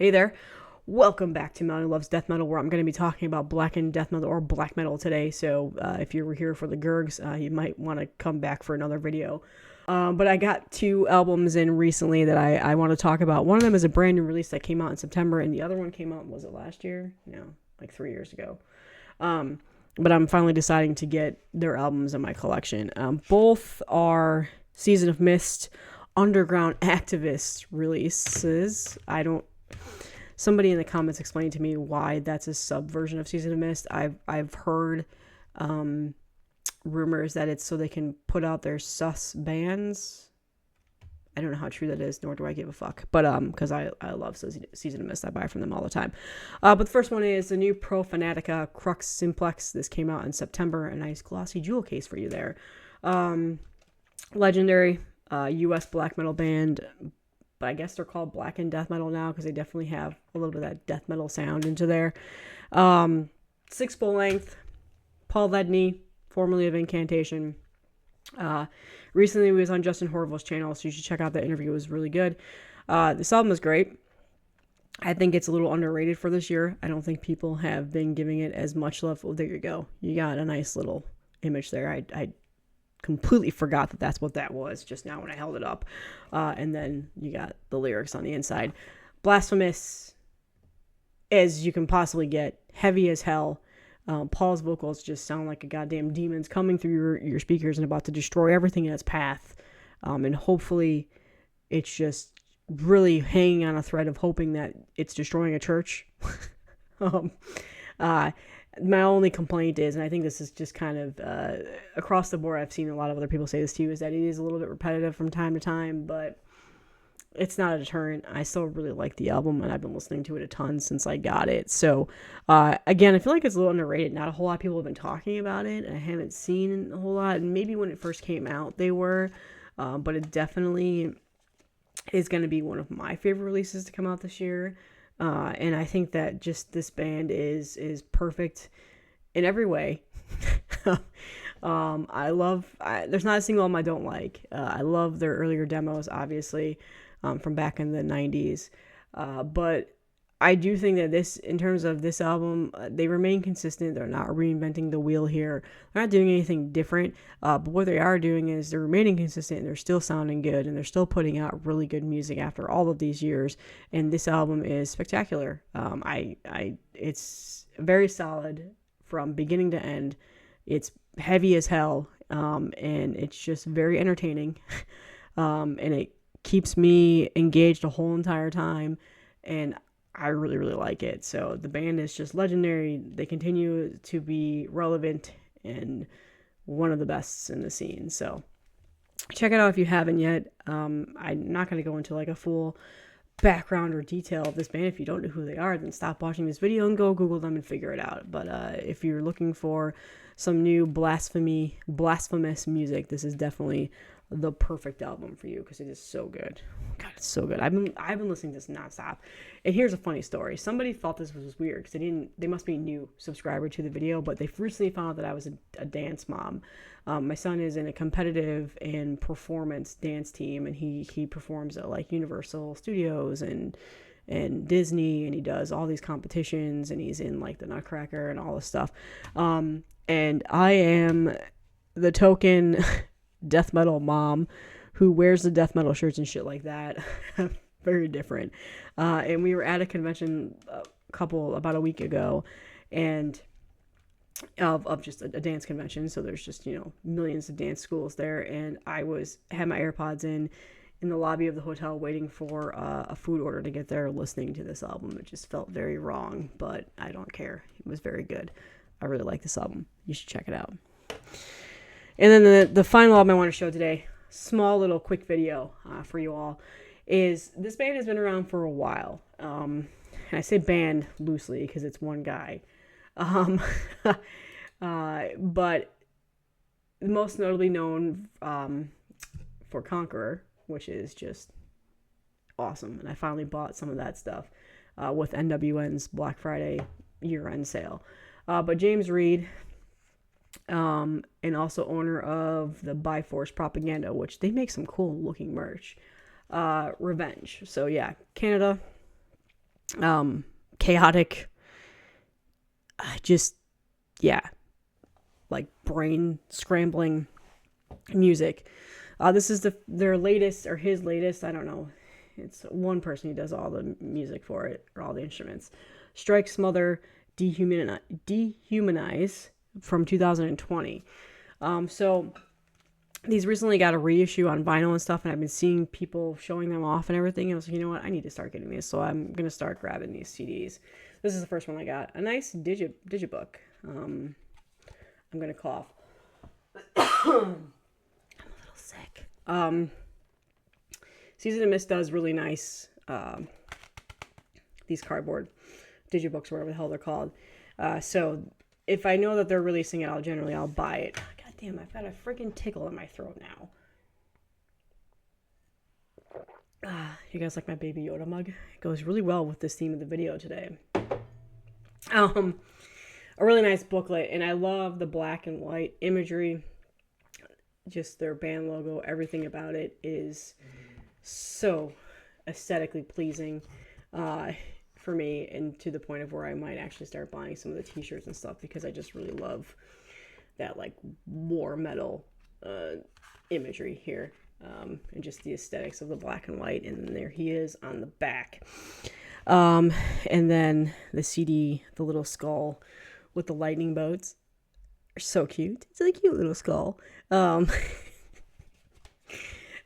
Hey there, welcome back to Melanie Loves Death Metal, where I'm going to be talking about blackened death metal or black metal today. So if you were here for the Gurgs, you might want to come back for another video. But I got two albums in recently that I want to talk about. One of them is a brand new release that came out in September, and the other one came out, was it last year? No, like 3 years ago. But I'm finally deciding to get their albums in my collection. Both are Season of Mist underground activist releases. Somebody in the comments explained to me why that's a subversion of Season of Mist. I've heard rumors that it's so they can put out their sus bands. I don't know how true that is, nor do I give a fuck. But because I love Season of Mist, I buy from them all the time. But the first one is the new Profanatica Crux Simplex. This came out in September. A nice glossy jewel case for you there. Legendary U.S. black metal band. But I guess they're called blackened death metal now because they definitely have a little bit of that death metal sound into there. 6 full length. Paul Ledney, formerly of Incantation. Recently he was on Justin Horville's channel, so you should check out that interview. It was really good. This album is great. I think it's a little underrated for this year. I don't think people have been giving it as much love. Well, there you go. You got a nice little image there. I completely forgot that that's what that was just now when I held it up. And then you got the lyrics on the inside. Blasphemous as you can possibly get. Heavy as hell. Paul's vocals just sound like a goddamn demon's coming through your speakers and about to destroy everything in its path. And hopefully it's just really hanging on a thread of hoping that it's destroying a church. My only complaint is, and I think this is just kind of across the board, I've seen a lot of other people say this too, is that it is a little bit repetitive from time to time, but it's not a deterrent. I still really like the album, and I've been listening to it a ton since I got it. So, again, I feel like it's a little underrated. Not a whole lot of people have been talking about it. I haven't seen a whole lot, and maybe when it first came out, they were, but it definitely is going to be one of my favorite releases to come out this year. And I think that just this band is perfect in every way. There's not a single album I don't like. I love their earlier demos, obviously, from back in the 90s. But I do think that in terms of this album, they remain consistent. They're not reinventing the wheel here. They're not doing anything different. But what they are doing is they're remaining consistent. And they're still sounding good, and they're still putting out really good music after all of these years. And this album is spectacular. It's very solid from beginning to end. It's heavy as hell, and it's just very entertaining. And it keeps me engaged the whole entire time. And I really, really like it. So the band is just legendary. They continue to be relevant and one of the best in the scene. So check it out if you haven't yet. I'm not going to go into like a full background or detail of this band. If you don't know who they are, then stop watching this video and go Google them and figure it out. But if you're looking for some new blasphemous music, this is definitely the perfect album for you because it is so good. God, it's so good. I've been listening to this nonstop. And here's a funny story. Somebody thought this was weird because they must be a new subscriber to the video, but they recently found out that I was a dance mom. My son is in a competitive and performance dance team, and he performs at like Universal Studios and Disney, and he does all these competitions, and he's in like the Nutcracker and all this stuff. And I am the token death metal mom who wears the death metal shirts and shit like that. Very different. And we were at a convention about a week ago, and of just a dance convention. So there's just, millions of dance schools there. And I had my AirPods in the lobby of the hotel waiting for a food order to get there, listening to this album. It just felt very wrong, but I don't care. It was very good. I really like this album. You should check it out. And then the final album I want to show today, small little quick video for you all, is this band has been around for a while. And I say band loosely because it's one guy. But most notably known for Conqueror, which is just awesome. And I finally bought some of that stuff with NWN's Black Friday year-end sale. But James Reed, and also owner of the Byforce Propaganda, which they make some cool looking merch. Revenge. So yeah, Canada. chaotic, just, yeah, like brain scrambling music. This is their latest, or his latest, I don't know. It's one person who does all the music for it, or all the instruments. Strike, Smother, Dehumanize from 2020. So these recently got a reissue on vinyl and stuff, and I've been seeing people showing them off and everything. And I was like, you know what, I need to start getting these, so I'm gonna start grabbing these CDs. This is the first one I got. A nice digibook. I'm gonna cough. I'm a little sick. Season of Mist does really nice, these cardboard digibooks, whatever the hell they're called. So if I know that they're releasing it, I'll buy it. God damn, I've got a freaking tickle in my throat now. You guys like my Baby Yoda mug? It goes really well with this theme of the video today. A really nice booklet, and I love the black and white imagery. Just their band logo, everything about it is so aesthetically pleasing for me, and to the point of where I might actually start buying some of the t-shirts and stuff, because I just really love that like war metal imagery here, and just the aesthetics of the black and white. And then there he is on the back, and then the CD, the little skull with the lightning bolts, are so cute. It's a cute little skull.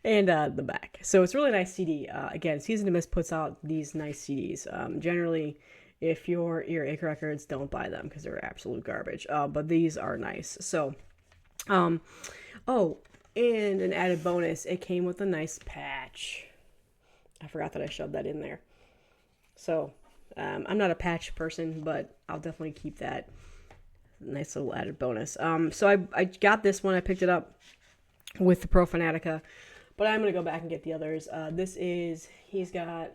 And the back. So it's a really nice CD. Again, Season of Mist puts out these nice CDs. Generally, if you're Earache Records, don't buy them because they're absolute garbage. But these are nice. So, oh, and an added bonus, it came with a nice patch. I forgot that I shoved that in there. So, I'm not a patch person, but I'll definitely keep that. Nice little added bonus. So I got this one. I picked it up with the Profanatica. But I'm going to go back and get the others. He's got,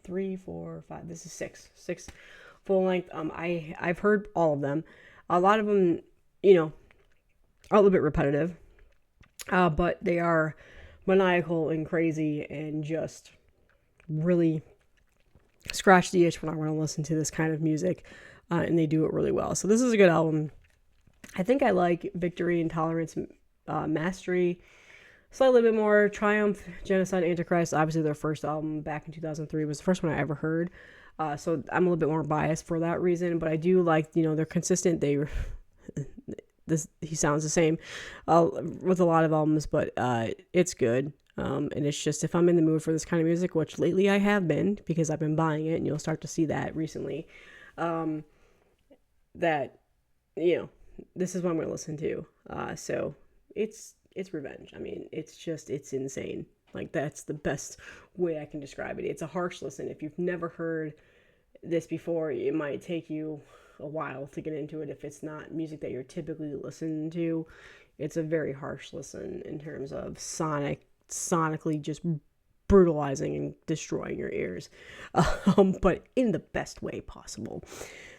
3, 4, 5, this is 6 full length. I've heard all of them. A lot of them, are a little bit repetitive. But they are maniacal and crazy and just really scratch the itch when I want to listen to this kind of music. And they do it really well. So this is a good album. I think I like Victory, Intolerance, Mastery slightly bit more. Triumph, Genocide, Antichrist, obviously their first album back in 2003 was the first one I ever heard. So I'm a little bit more biased for that reason, but I do like, they're consistent. He sounds the same with a lot of albums, but it's good. And it's just, if I'm in the mood for this kind of music, which lately I have been, because I've been buying it, and you'll start to see that recently, that, this is what I'm going to listen to. So it's revenge. It's insane. Like, that's the best way I can describe it. It's a harsh listen. If you've never heard this before, it might take you a while to get into it. If it's not music that you're typically listening to, it's a very harsh listen in terms of sonically just brutalizing and destroying your ears, but in the best way possible.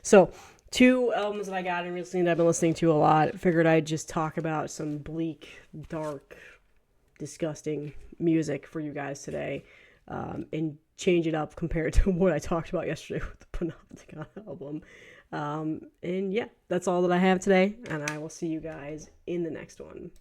So 2 albums that I got in recently that I've been listening to a lot. Figured I'd just talk about some bleak, dark, disgusting music for you guys today, and change it up compared to what I talked about yesterday with the Profanatica album. And yeah, that's all that I have today, and I will see you guys in the next one.